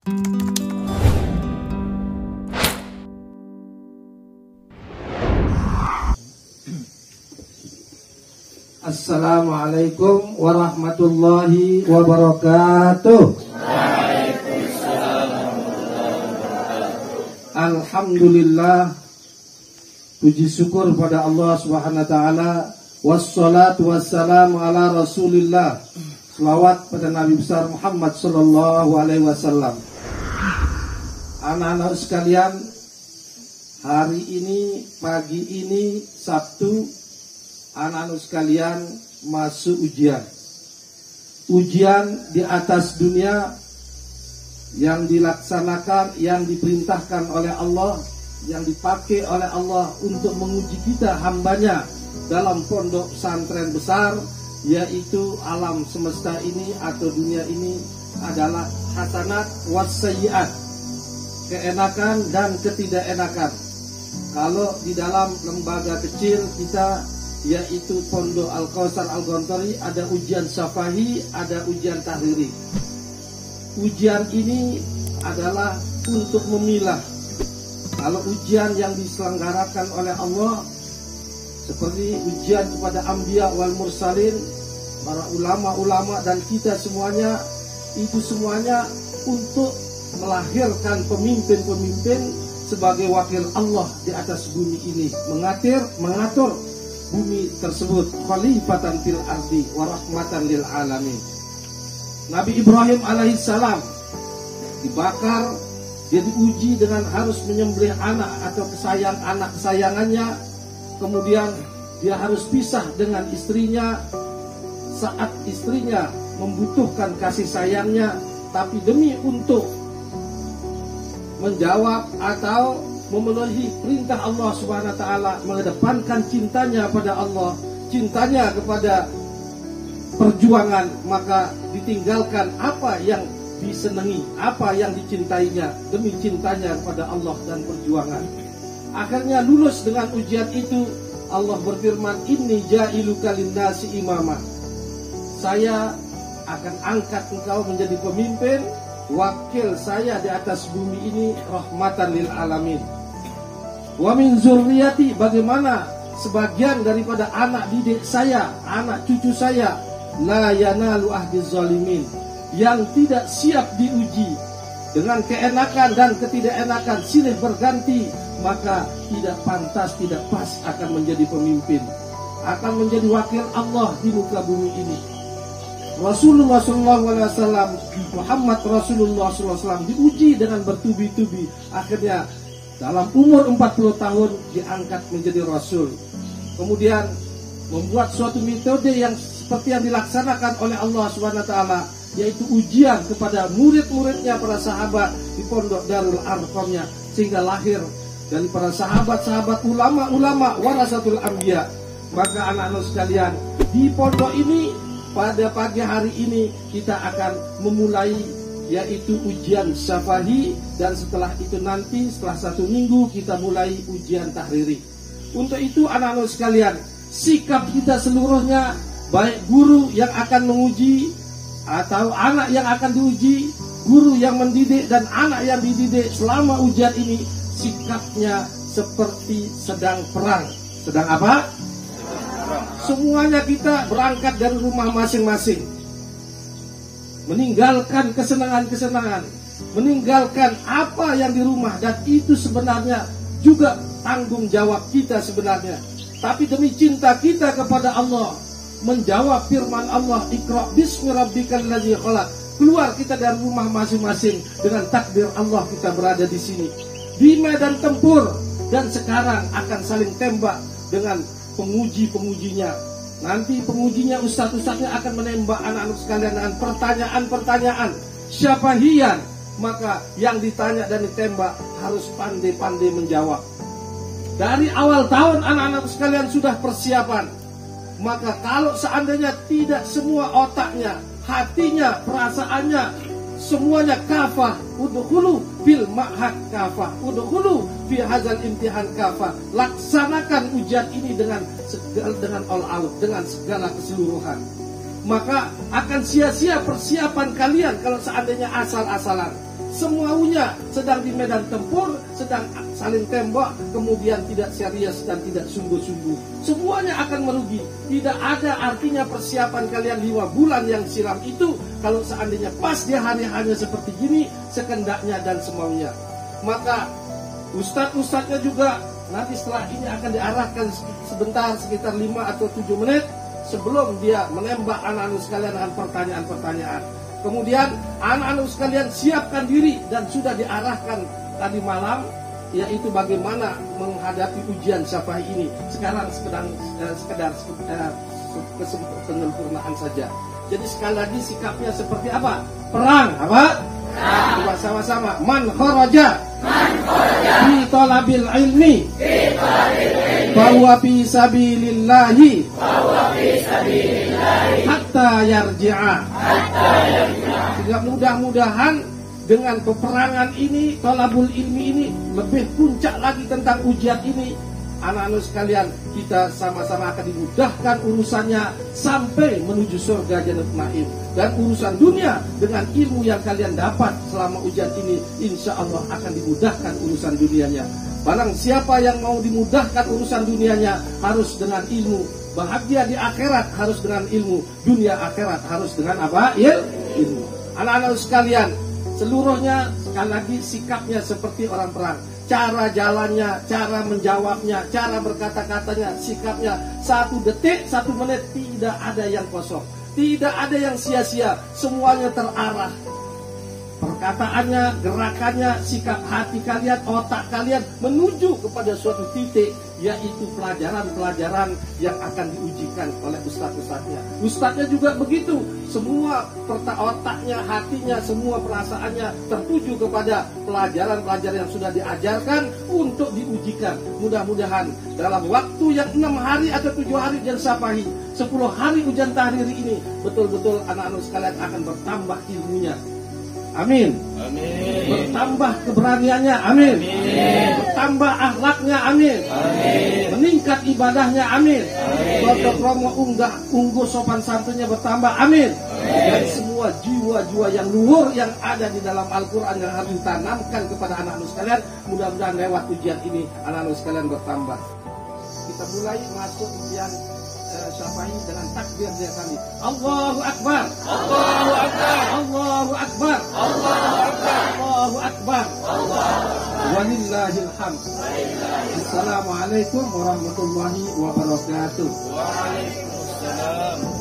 Assalamualaikum warahmatullahi wabarakatuh. Alhamdulillah, puji syukur pada Allah Subhanahu wa taala, wassalatu wassalamu ala Rasulillah. Selawat pada Nabi besar Muhammad sallallahu alaihi wasallam. Anak-anak sekalian, hari ini, pagi ini Sabtu, anak-anak sekalian masuk ujian. Ujian di atas dunia yang dilaksanakan, yang diperintahkan oleh Allah, yang dipakai oleh Allah untuk menguji kita hambanya dalam pondok pesantren besar, yaitu alam semesta ini atau dunia ini adalah hasanat wassayyiat, keenakan dan ketidakenakan. Kalau di dalam lembaga kecil kita, yaitu Pondok Al-Kausar Al-Gontori, ada ujian syafahi, ada ujian tahriri. Ujian ini adalah untuk memilah. Kalau ujian yang diselenggarakan oleh Allah seperti ujian kepada Anbiya wal Mursalin, para ulama-ulama dan kita semuanya, itu semuanya untuk melahirkan pemimpin-pemimpin sebagai wakil Allah di atas bumi ini, mengatur bumi tersebut, khalifatan fil ardi wa rahmatan lil alamin. Nabi Ibrahim alaihissalam dibakar, dia diuji dengan harus menyembelih anak atau anak kesayangannya. Kemudian dia harus pisah dengan istrinya saat istrinya membutuhkan kasih sayangnya, tapi demi untuk menjawab atau memenuhi perintah Allah Subhanahu wa taala, mengedepankan cintanya pada Allah, cintanya kepada perjuangan, maka ditinggalkan apa yang disenangi, apa yang dicintainya demi cintanya kepada Allah dan perjuangan. Akhirnya lulus dengan ujian itu. Allah berfirman, inni ja'iluka linnasi imama. Saya akan angkat engkau menjadi pemimpin, wakil saya di atas bumi ini, rahmatan lil alamin. Wa min zurriyati, bagaimana sebagian daripada anak didik saya, anak cucu saya, la yanalu ahdiz zalimin, yang tidak siap diuji dengan keenakan dan ketidakenakan silih berganti, maka tidak pantas, tidak pas akan menjadi pemimpin, akan menjadi wakil Allah di muka bumi ini. Rasulullah SAW, Muhammad Rasulullah SAW diuji dengan bertubi-tubi. Akhirnya dalam umur 40 tahun diangkat menjadi Rasul. Kemudian membuat suatu metode yang seperti yang dilaksanakan oleh Allah SWT, yaitu ujian kepada murid-muridnya, para sahabat di Pondok Darul Arqamnya, sehingga lahir dari para sahabat-sahabat ulama-ulama warasatul anbiya. Maka anak-anak sekalian, di pondok ini pada pagi hari ini kita akan memulai yaitu ujian syafahi, dan setelah itu nanti setelah 1 minggu kita mulai ujian tahriri. Untuk itu anak-anak sekalian, sikap kita seluruhnya, baik guru yang akan menguji atau anak yang akan diuji, guru yang mendidik dan anak yang dididik selama ujian ini, sikapnya seperti sedang perang. Sedang apa? Semuanya kita berangkat dari rumah masing-masing, meninggalkan kesenangan-kesenangan, meninggalkan apa yang di rumah, dan itu sebenarnya juga tanggung jawab kita sebenarnya. Tapi demi cinta kita kepada Allah, menjawab firman Allah, Iqra bismi rabbikal ladzi khalaq. Keluar kita dari rumah masing-masing dengan takdir Allah, kita berada di sini di medan tempur, dan sekarang akan saling tembak dengan penguji-pengujinya. Nanti pengujinya, ustaz-ustaznya akan menembak anak-anak sekalian dengan pertanyaan-pertanyaan syafahiyan. Maka yang ditanya dan ditembak harus pandai-pandai menjawab. Dari awal tahun anak-anak sekalian sudah persiapan. Maka kalau seandainya tidak semua otaknya, hatinya, perasaannya semuanya kafah, udkhulu fil ma'had kafah, udkhulu fi hadzal imtihan kafah. Laksanakan ujian ini dengan all out, dengan segala keseluruhan. Maka akan sia-sia persiapan kalian kalau seandainya asal-asalan. semaunya, sedang di medan tempur, sedang saling tembak, kemudian tidak serius dan tidak sungguh-sungguh. Semuanya akan merugi. Tidak ada artinya persiapan kalian 5 bulan yang silam itu kalau seandainya pas di hari hanya seperti gini, sekendaknya dan semaunya. Maka ustadz-ustadznya juga nanti setelah ini akan diarahkan sebentar, sekitar 5 atau 7 menit sebelum dia menembak anak-anak sekalian dengan pertanyaan-pertanyaan. Kemudian anak-anak sekalian siapkan diri dan sudah diarahkan tadi malam, yaitu bagaimana menghadapi ujian Syafa'i ini. Sekarang sekedar penyempurnaan saja. Jadi sekali lagi sikapnya seperti apa? Perang, apa? Coba sama-sama. Man kharaja fi talabil ilmi bahwa fi sabilillahi hatta yarji'a. Sehingga mudah-mudahan dengan peperangan ini, talabul ilmi ini, lebih puncak lagi tentang ujian ini, anak-anak sekalian, kita sama-sama akan dimudahkan urusannya sampai menuju surga Jannatul Naim. Dan urusan dunia dengan ilmu yang kalian dapat selama ujian ini, insya Allah akan dimudahkan urusan dunianya. Barang siapa yang mau dimudahkan urusan dunianya harus dengan ilmu. Bahagia di akhirat harus dengan ilmu. Dunia akhirat harus dengan apa? Ilmu. Anak-anak sekalian, seluruhnya sekali lagi sikapnya seperti orang perang. Cara jalannya, cara menjawabnya, cara berkata-katanya, sikapnya, 1 detik, 1 menit tidak ada yang kosong, tidak ada yang sia-sia, semuanya terarah. Perkataannya, gerakannya, sikap hati kalian, otak kalian menuju kepada suatu titik, yaitu pelajaran-pelajaran yang akan diujikan oleh ustadz-ustadznya. Ustadznya juga begitu, semua otaknya, hatinya, semua perasaannya tertuju kepada pelajaran-pelajaran yang sudah diajarkan untuk diujikan. Mudah-mudahan dalam waktu yang 6 hari atau 7 hari ujian Syafa'i, 10 hari ujian tahriri ini, betul-betul anak-anak sekalian akan bertambah ilmunya. Amin. Amin. Bertambah keberaniannya. Amin. Amin. Bertambah akhlaknya. Amin. Amin. Meningkat ibadahnya. Amin. Berpromo ungguh sopan santunnya bertambah. Amin. Amin. Dan semua jiwa-jiwa yang luhur yang ada di dalam Al-Quran yang harus ditanamkan kepada anak-anak sekalian, mudah-mudahan lewat ujian ini anak-anak sekalian bertambah. Kita mulai masuk ujian Syafa'i dengan takbir dia kali. Allahu Akbar. Allahu Akbar. Allahu Akbar. Allahu Akbar. Allahu Akbar. Walillahil hamd. Assalamualaikum warahmatullahi wabarakatuh. Waalaikumsalam.